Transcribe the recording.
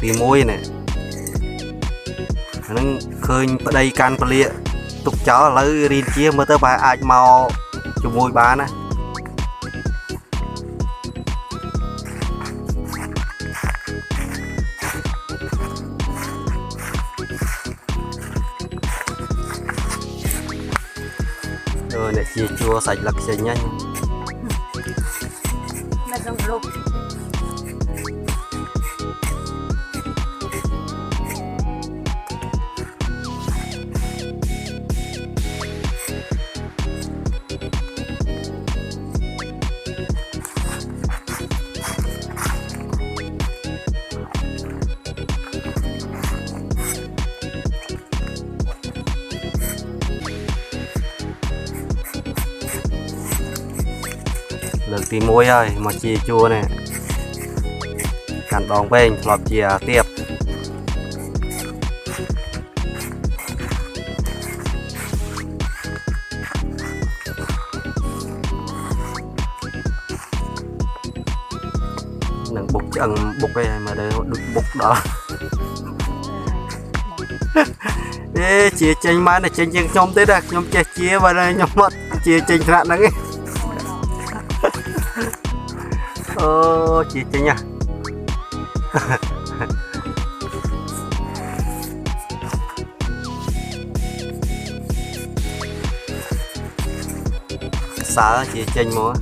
tí môi này nó khơi đây can bờ lia tục chó lấy riêng chia mới tới bài ai màu cho môi bán á rồi này chia chua sạch lắc xe nhanh lần tí môi ơi mà chia chua này cắn đòn bên lọt chia tiếp nâng bục chân bục cái mà đây được bục đó ê chia chênh má này chênh chênh nhóm tới đây nhóm chia vào đây nhóm mất chia chênh rạn đó nghe chia chênh nha xã chia chênh múa